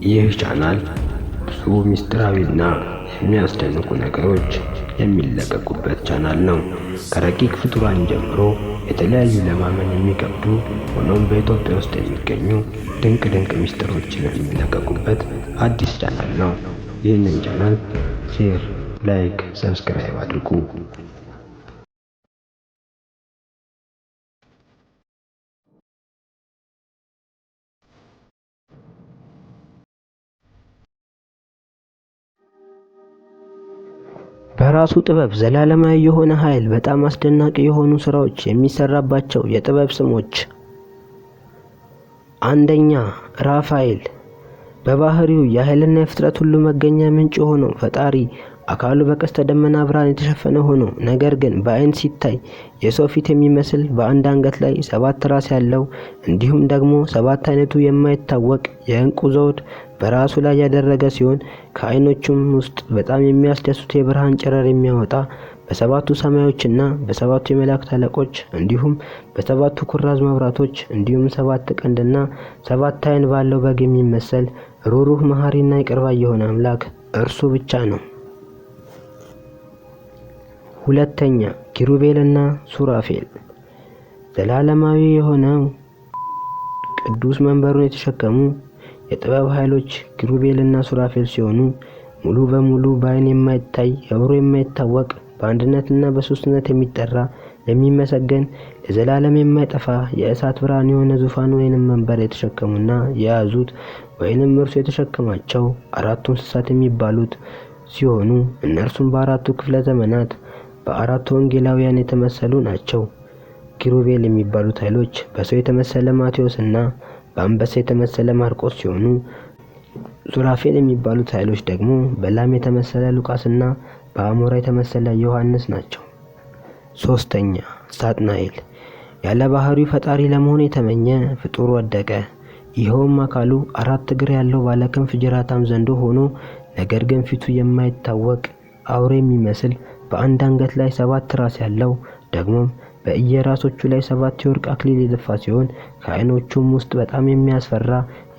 ይህ ቻናል ብዙ ሚስጥራዊና የሚያስደንቁ ነገሮች የሚለቀቁበት ቻናል ነው። ከረቂቅ ፍጡራን ጀምሮ የተለያዩ ለማመን የሚከብዱ ሆኖም በኢትዮጵያ ውስጥ የሚገኙ ድንቅ ሚስጥሮችን የሚለቀቁበት አዲስ ቻናል ነው። ይህንን ቻናል ሼር፣ ላይክ፣ ሰብስክራይብ አድርጉ። በራሱ ጥበብ ዘላለማዊ የሆነ ኃይል በጣም አስደናቂ የሆኑ ስራዎች የሚሰራባቸው የጥበብ ስሞች። አንደኛ፣ ራፋኤል። በባህሪው የኃይልና የፍጥረት ሁሉ መገኛ ምንጭ ሆኖ ፈጣሪ አካሉ በቀስተ ደመና ብርሃን የተሸፈነ ሆኖ ነገር ግን በአይን ሲታይ የሰው ፊት የሚመስል በአንድ አንገት ላይ 7 ራስ ያለው እንዲሁም ደግሞ 7 አይነቱ የማይታወቅ የእንቁ ዘውድ በራሱ ላይ ያደረገ ሲሆን ከአይኖቹም ውስጥ በጣም የሚያስደስቱ የብርሃን ጨረር የሚያወጣ በሰባቱ ሰማዮችና በሰባቱ የመላእክት አለቆች እንዲሁም በሰባቱ ኩራዝ መብራቶች እንዲሁም 7 ቀንድና 7 አይን ባለው በግ የሚመስል ሩሩህ መሐሪና ይቅር ባይ የሆነ አምላክ እርሱ ብቻ ነው። ሁለተኛ፣ ኪሩቤልና ሱራፌል። ዘላለማዊ የሆነው ቅዱስ መንበሩን የተሸከሙ የጥበብ ኃይሎች ኪሩቤልና ሱራፌል ሲሆኑ ሙሉ በሙሉ በአይን የማይታይ አብሮ የማይታወቅ በአንድነትና በሶስትነት የሚጠራ የሚመሰገን ለዘላለም የማይጠፋ የእሳት ብርሃን የሆነ ዙፋን ወይንም መንበር የተሸከሙና የያዙት ወይንም እርሱ የተሸከማቸው 4 እንስሳት የሚባሉት ሲሆኑ እነርሱም በአራቱ ክፍለ ዘመናት በአራቱ ወንጌላውያን የተመሰሉ ናቸው። ኪሩቤል የሚባሉት ኃይሎች በሰው የተመሰለ ማቴዎስና በአንበሳ የተመሰለ ማርቆስ ሲሆኑ ሱራፌል የሚባሉት ኃይሎች ደግሞ በላም የተመሰለ ሉቃስና በአሞራ የተመሰለ ዮሐንስ ናቸው። ሶስተኛ፣ ሳጥናኤል። ያለ ባህሪው ፈጣሪ ለመሆን የተመኘ ፍጡር ወደቀ። ይኸውም አካሉ 4 እግር ያለው ባለክንፍ ጅራታም ዘንዶ ሆኖ ነገር ግን ፊቱ የማይታወቅ አውሬ የሚመስል በአንድ አንገት ላይ 7 ራስ ያለው ደግሞም በየራሶቹ ላይ 7 የወርቅ አክሊል የደፋ ሲሆን ከአይኖቹም ውስጥ በጣም የሚያስፈራ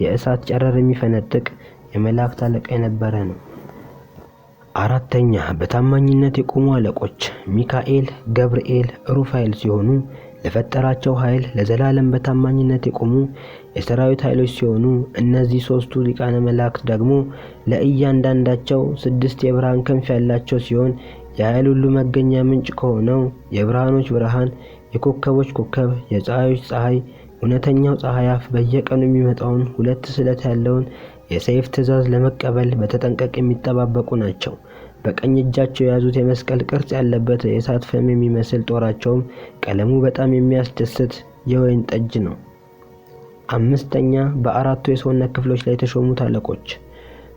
የእሳት ጨረር የሚፈነጥቅ የመላእክት አለቃ የነበረ ነው። አራተኛ፣ በታማኝነት የቆሙ አለቆች ሚካኤል፣ ገብርኤል፣ ሩፋኤል ሲሆኑ ለፈጠራቸው ኃይል ለዘላለም በታማኝነት የቆሙ የሰራዊት ኃይሎች ሲሆኑ እነዚህ 3ቱ ሊቃነ መላእክት ደግሞ ለእያንዳንዳቸው 6 የብርሃን ክንፍ ያላቸው ሲሆን የኃይል ሁሉ መገኛ ምንጭ ከሆነው የብርሃኖች ብርሃን፣ የኮከቦች ኮከብ፣ የፀሐዮች ፀሐይ፣ እውነተኛው ፀሐይ አፍ በየቀኑ የሚመጣውን 2 ስለት ያለውን የሰይፍ ትእዛዝ ለመቀበል በተጠንቀቅ የሚጠባበቁ ናቸው። በቀኝ እጃቸው የያዙት የመስቀል ቅርጽ ያለበት የእሳት ፍም የሚመስል ጦራቸውም ቀለሙ በጣም የሚያስደስት የወይን ጠጅ ነው። አምስተኛ፣ በአራቱ የሰውነት ክፍሎች ላይ የተሾሙት አለቆች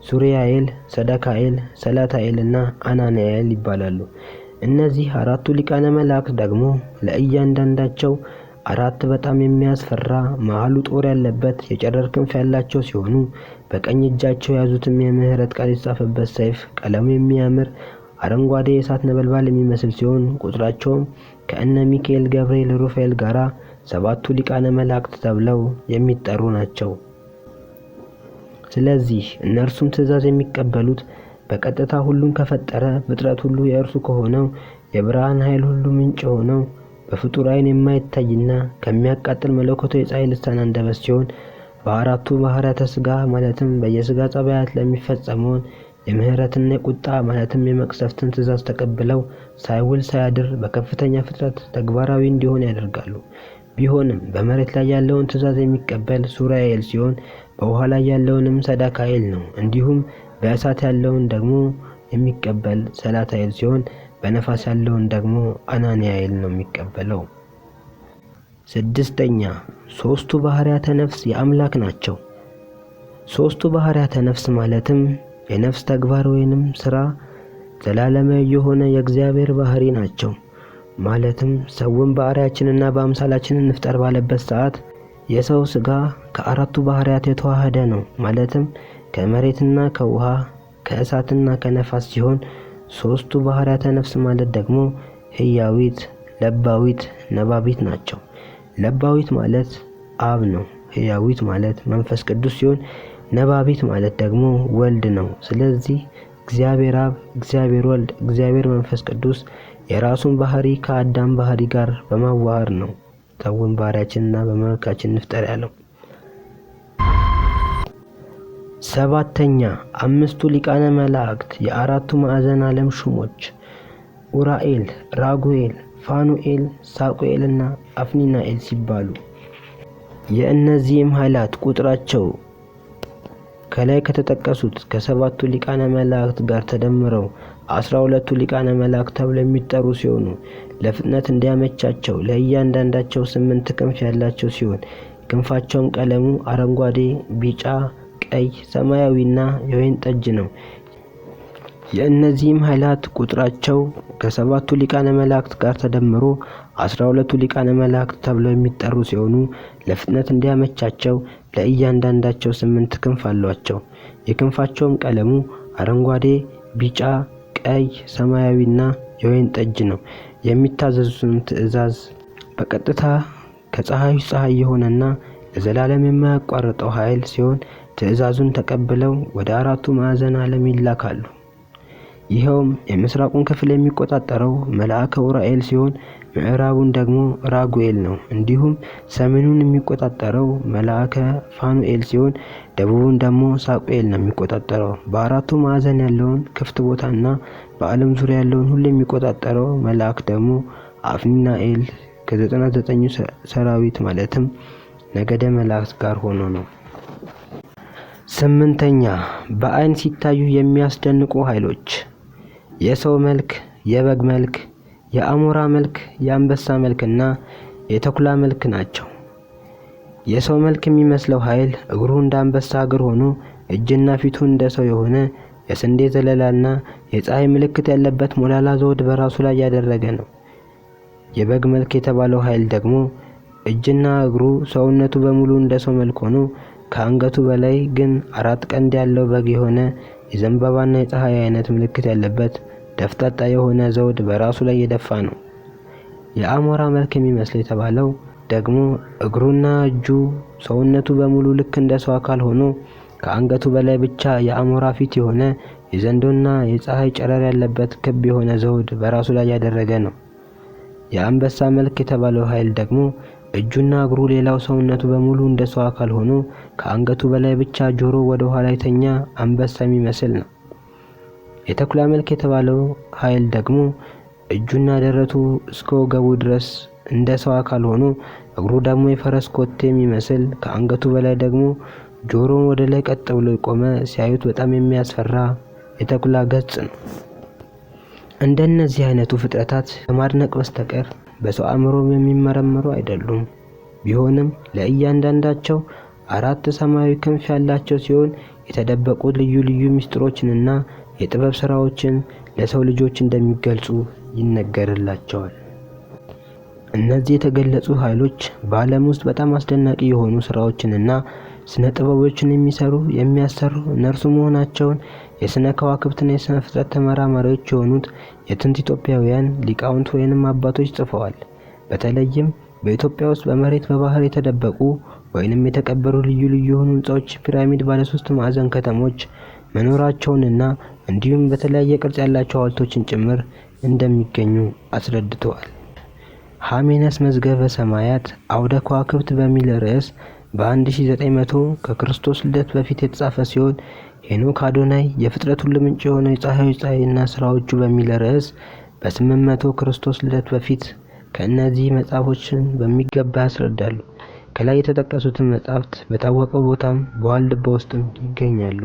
ሱሪያኤል፣ ሰዳካኤል፣ ሰላታኤልና አናንያኤል ይባላሉ። እነዚህ 4ቱ ሊቃነ መላእክት ደግሞ ለእያንዳንዳቸው 4 በጣም የሚያስፈራ መሃሉ ጦር ያለበት የጨረር ክንፍ ያላቸው ሲሆኑ በቀኝ እጃቸው የያዙትም የምህረት ቃል የተጻፈበት ሰይፍ ቀለሙ የሚያምር አረንጓዴ የእሳት ነበልባል የሚመስል ሲሆን ቁጥራቸውም ከእነ ሚካኤል፣ ገብርኤል፣ ሩፋኤል ጋራ 7ቱ ሊቃነ መላእክት ተብለው የሚጠሩ ናቸው። ስለዚህ እነርሱም ትእዛዝ የሚቀበሉት በቀጥታ ሁሉን ከፈጠረ ፍጥረት ሁሉ የእርሱ ከሆነው የብርሃን ኃይል ሁሉ ምንጭ ሆነው በፍጡር አይን የማይታይና ከሚያቃጥል መለኮታዊ የፀሐይ ልሳን አንደበት ሲሆን በአራቱ ባህሪያተ ሥጋ ማለትም በየሥጋ ጸባያት ለሚፈጸመውን የምህረትና የቁጣ ማለትም የመቅሰፍትን ትእዛዝ ተቀብለው ሳይውል ሳያድር በከፍተኛ ፍጥረት ተግባራዊ እንዲሆን ያደርጋሉ። ቢሆንም በመሬት ላይ ያለውን ትእዛዝ የሚቀበል ሱራኤል ሲሆን በውሃ ላይ ያለውንም ሰዳካኤል ነው። እንዲሁም በእሳት ያለውን ደግሞ የሚቀበል ሰላታኤል ሲሆን በነፋስ ያለውን ደግሞ አናንያኤል ነው የሚቀበለው። ስድስተኛ፣ 3ቱ ባህሪያተ ነፍስ የአምላክ ናቸው። 3ቱ ባህሪያተ ነፍስ ማለትም የነፍስ ተግባር ወይንም ስራ ዘላለማዊ የሆነ የእግዚአብሔር ባህሪ ናቸው። ማለትም ሰውን በአርአያችንና በአምሳላችን እንፍጠር ባለበት ሰዓት የሰው ስጋ ከአራቱ ባህሪያት የተዋሃደ ነው። ማለትም ከመሬትና ከውሃ ከእሳትና ከነፋስ ሲሆን 3ቱ ባህሪያተ ነፍስ ማለት ደግሞ ህያዊት፣ ለባዊት፣ ነባቢት ናቸው። ለባዊት ማለት አብ ነው። ህያዊት ማለት መንፈስ ቅዱስ ሲሆን ነባቢት ማለት ደግሞ ወልድ ነው። ስለዚህ እግዚአብሔር አብ፣ እግዚአብሔር ወልድ፣ እግዚአብሔር መንፈስ ቅዱስ የራሱን ባህሪ ከአዳም ባህሪ ጋር በማዋሃድ ነው ሰውን ባህሪያችንና በመልካችን እንፍጠር ያለው። ሰባተኛ አምስቱ ሊቃነ መላእክት የአራቱ ማዕዘን ዓለም ሹሞች ኡራኤል፣ ራጉኤል፣ ፋኑኤል፣ ሳቁኤልና አፍኒናኤል ሲባሉ የእነዚህም ኃይላት ቁጥራቸው ከላይ ከተጠቀሱት ከሰባቱ ሊቃነ መላእክት ጋር ተደምረው 12ቱ ሊቃነ መላእክት ተብለው የሚጠሩ ሲሆኑ ለፍጥነት እንዲያመቻቸው ለእያንዳንዳቸው 8 ክንፍ ያላቸው ሲሆን ክንፋቸውም ቀለሙ አረንጓዴ፣ ቢጫ፣ ቀይ፣ ሰማያዊና የወይን ጠጅ ነው። የእነዚህም ኃይላት ቁጥራቸው ከሰባቱ ሊቃነ መላእክት ጋር ተደምሮ 12ቱ ሊቃነ መላእክት ተብለው የሚጠሩ ሲሆኑ ለፍጥነት እንዲያመቻቸው ለእያንዳንዳቸው 8 ክንፍ አሏቸው። የክንፋቸውም ቀለሙ አረንጓዴ፣ ቢጫ፣ ቀይ፣ ሰማያዊና የወይን ጠጅ ነው። የሚታዘዙትን ትእዛዝ በቀጥታ ከፀሐዩ ፀሐይ የሆነና ለዘላለም የማያቋርጠው ኃይል ሲሆን ትእዛዙን ተቀብለው ወደ አራቱ ማዕዘን ዓለም ይላካሉ። ይኸውም የምስራቁን ክፍል የሚቆጣጠረው መልአከ ኡራኤል ሲሆን ምዕራቡን ደግሞ ራጉኤል ነው። እንዲሁም ሰሜኑን የሚቆጣጠረው መልአከ ፋኑኤል ሲሆን ደቡቡን ደግሞ ሳቁኤል ነው የሚቆጣጠረው። በአራቱ ማዕዘን ያለውን ክፍት ቦታና በዓለም ዙሪያ ያለውን ሁሉ የሚቆጣጠረው መልአክ ደግሞ አፍኒናኤል ከ99 ሰራዊት ማለትም ነገደ መላእክት ጋር ሆኖ ነው። ስምንተኛ በአይን ሲታዩ የሚያስደንቁ ኃይሎች የሰው መልክ፣ የበግ መልክ፣ የአሞራ መልክ፣ የአንበሳ መልክና የተኩላ መልክ ናቸው። የሰው መልክ የሚመስለው ኃይል እግሩ እንደ አንበሳ እግር ሆኖ እጅና ፊቱ እንደ ሰው የሆነ የስንዴ ዘለላና የፀሐይ ምልክት ያለበት ሞላላ ዘውድ በራሱ ላይ ያደረገ ነው። የበግ መልክ የተባለው ኃይል ደግሞ እጅና እግሩ ሰውነቱ በሙሉ እንደ ሰው መልክ ሆኖ ከአንገቱ በላይ ግን 4 ቀንድ ያለው በግ የሆነ የዘንባባና የፀሐይ አይነት ምልክት ያለበት ደፍጣጣ የሆነ ዘውድ በራሱ ላይ የደፋ ነው። የአሞራ መልክ የሚመስለው የተባለው ደግሞ እግሩና እጁ ሰውነቱ በሙሉ ልክ እንደ ሰው አካል ሆኖ ከአንገቱ በላይ ብቻ የአሞራ ፊት የሆነ የዘንዶና የፀሐይ ጨረር ያለበት ክብ የሆነ ዘውድ በራሱ ላይ ያደረገ ነው። የአንበሳ መልክ የተባለው ኃይል ደግሞ እጁና እግሩ ሌላው ሰውነቱ በሙሉ እንደ ሰው አካል ሆኖ ከአንገቱ በላይ ብቻ ጆሮ ወደ ኋላ የተኛ አንበሳ የሚመስል ነው። የተኩላ መልክ የተባለው ኃይል ደግሞ እጁና ደረቱ እስከ ወገቡ ድረስ እንደ ሰው አካል ሆኖ እግሩ ደግሞ የፈረስ ኮቴ የሚመስል ከአንገቱ በላይ ደግሞ ጆሮውን ወደ ላይ ቀጥ ብሎ የቆመ ሲያዩት በጣም የሚያስፈራ የተኩላ ገጽ ነው። እንደነዚህ አይነቱ ፍጥረታት ከማድነቅ በስተቀር በሰው አእምሮም የሚመረመሩ አይደሉም። ቢሆንም ለእያንዳንዳቸው 4 ሰማያዊ ክንፍ ያላቸው ሲሆን የተደበቁ ልዩ ልዩ ምስጢሮችንና የጥበብ ስራዎችን ለሰው ልጆች እንደሚገልጹ ይነገርላቸዋል። እነዚህ የተገለጹ ኃይሎች በዓለም ውስጥ በጣም አስደናቂ የሆኑ ስራዎችንና ስነ ጥበቦችን የሚያሰሩ እነርሱ መሆናቸውን የስነ ከዋክብትና የስነ ፍጥረት ተመራማሪዎች የሆኑት የጥንት ኢትዮጵያውያን ሊቃውንት ወይንም አባቶች ጽፈዋል። በተለይም በኢትዮጵያ ውስጥ በመሬት በባህር የተደበቁ ወይንም የተቀበሩ ልዩ ልዩ የሆኑ ህንጻዎች፣ ፒራሚድ፣ ባለ 3 ማዕዘን ከተሞች መኖራቸውንና እንዲሁም በተለያየ ቅርጽ ያላቸው ሐውልቶችን ጭምር እንደሚገኙ አስረድተዋል። ሐሜነስ መዝገበ ሰማያት አውደ ከዋክብት በሚል ርዕስ በ1900 ከክርስቶስ ልደት በፊት የተጻፈ ሲሆን ሄኖክ አዶናይ የፍጥረት ሁሉ ምንጭ የሆነው የፀሐዩ ፀሐይና ስራዎቹ በሚል ርዕስ በ800 ክርስቶስ ልደት በፊት ከእነዚህ መጽሐፎችን በሚገባ ያስረዳሉ። ከላይ የተጠቀሱትን መጽሐፍት በታወቀው ቦታም በዋልድባ ውስጥም ይገኛሉ።